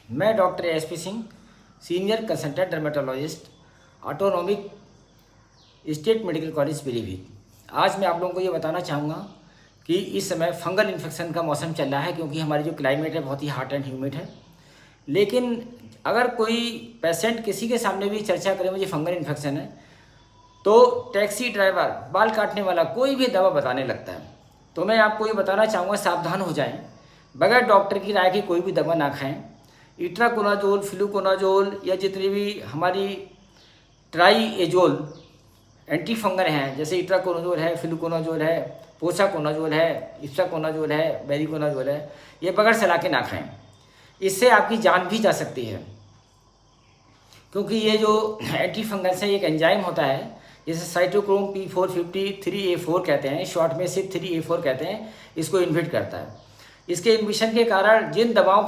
मैं doctor SP Singh, senior consultant dermatologist, autonomic state medical college Pilibhit. आज मैं आप लोगों को ये बताना चाहूँगा कि इस समय फंगल इन्फेक्शन का मौसम चल रहा है, क्योंकि हमारी जो क्लाइमेट है बहुत ही हॉट एंड ह्यूमिड है। लेकिन अगर कोई पेशेंट किसी के सामने भी चर्चा करे मुझे फंगल इन्फेक्शन है, तो टैक्सी ड्राइवर, बाल काटने वाला कोई भी दवा बताने लगता है। तो मैं आपको ये बताना चाहूँगा, सावधान हो जाएं, बगैर डॉक्टर की राय की कोई भी दवा ना खाएं। इट्राकोनाजोल, फ्लूकोनाजोल या जितनी भी हमारी ट्राईएजोल एंटी फंगल हैं, जैसे इट्राकोनाजोल है, फ्लूकोनाजोल है, पोसाकोनाजोल है, इप्साकोनाजोल है, बेरिकोनाजोल है, ये बगैर सलाह के ना खाएं। इससे आपकी जान भी जा सकती है, क्योंकि ये जो एंटी फंगल से एक एंजाइम होता है, जिसे साइटोक्रोम P450 3A4 कहते हैं, शॉर्ट में सिर्फ 3A4 कहते हैं, इसको इन्हिबिट करता है। इसके इन्हिबिशन के कारण जिन दवाओं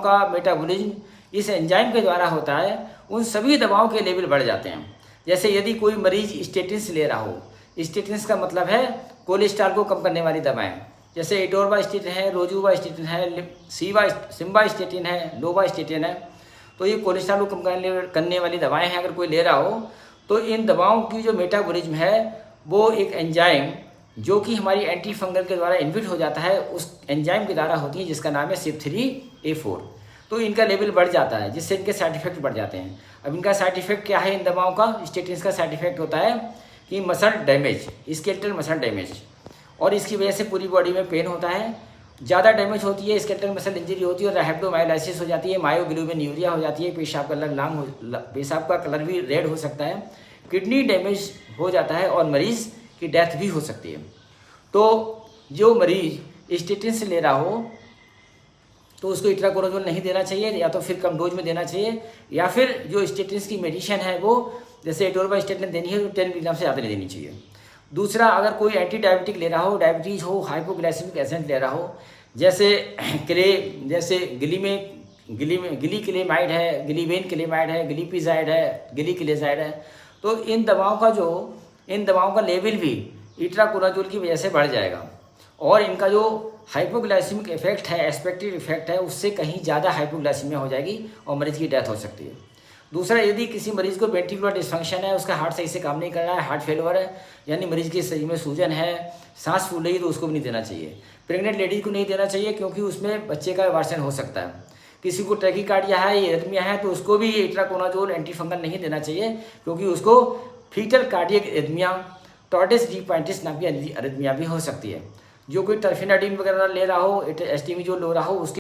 का मेटाबॉलिज्म इस एंजाइम के द्वारा होता है, उन सभी दवाओं के लेवल बढ़ जाते हैं। जैसे यदि कोई मरीज स्टेटिन्स ले रहा हो, स्टेटिन्स का मतलब है कोलेस्ट्रॉल को कम करने वाली दवाएं, जैसे एटोरवास्टेटिन है, रोजुवास्टेटिन है, सिम्वास्टेटिन है, लोवास्टेटिन है। तो ये कोलेस्ट्रॉल को कम करने वाली दवाएं हैं। अगर कोई ले रहा हो तो इन दवाओं की जो मेटाबॉलिज्म है वो एक एंजाइम जो कि हमारी एंटी फंगल के द्वारा इन्हिबिट हो जाता है, उस एंजाइम के द्वारा होती है, जिसका नाम है CYP3A4। तो इनका लेवल बढ़ जाता है, जिससे इनके साइड इफेक्ट बढ़ जाते हैं। अब इनका साइड इफेक्ट क्या है इन दवाओं का? स्टेटिन्स का साइड इफेक्ट होता है कि muscle damage, skeletal muscle damage, और इसकी वजह से पूरी बॉडी में पेन होता है, ज़्यादा डैमेज होती है, स्केलेटल मसल इंजरी होती है, और रैप्टोमायोलाइसिस हो जाती है, मायोग्लोबिन्यूरिया हो जाती है, पेशाब का कलर भी रेड हो सकता है, किडनी डैमेज हो जाता है, और मरीज़ की डेथ भी हो सकती है। तो जो मरीज स्टेटिन्स ले रहा हो तो उसको इट्राकोनाजोल नहीं देना चाहिए, या तो फिर कम डोज में देना चाहिए, या फिर जो स्टेटिन्स की मेडिसिन है वो जैसे एटोरवास्टेटिन देनी है तो 10 मिलीग्राम से ज़्यादा नहीं देनी चाहिए। दूसरा, अगर कोई एंटी डायबिटिक ले रहा हो, डायबिटीज़ हो, हाइपोग्लाइसेमिक एजेंट ले रहा हो, जैसे गिलीक्लेमाइड है, गिलीवेनक्लेमाइड है, गिलीपिजाइड है, गिलीक्लेजाइड है, तो इन दवाओं का लेवल भी इट्राकोनाजोल की वजह से बढ़ जाएगा, और इनका जो हाइपोग्लाइसेमिक इफेक्ट है, एक्सपेक्टेड इफेक्ट है, उससे कहीं ज़्यादा हाइपोग्लाइसेमिया हो जाएगी और मरीज की डेथ हो सकती है। दूसरा, यदि किसी मरीज़ को वेंट्रिकुलर डिस्फंक्शन है, उसका हार्ट सही से काम नहीं कर रहा है, हार्ट फेलियर है, यानी मरीज़ के शरीर में सूजन है, सांस फूल रही है, तो उसको भी नहीं देना चाहिए। प्रेग्नेंट लेडीज को नहीं देना चाहिए, क्योंकि उसमें बच्चे का अबॉर्शन हो सकता है। किसी को टैकीकार्डिया है, एरिथमिया है, तो उसको भी इट्राकोनाजोल एंटी फंगल नहीं देना चाहिए, क्योंकि उसको फीटल कार्डियक एरिथमिया, टॉर्टिस डी पॉइंटिस नाम की एरिथमिया भी हो सकती है। जो कोई टर्फेनाडिन वगैरह ले रहा हो, एस्टिमिजोल ले रहा हो, उसके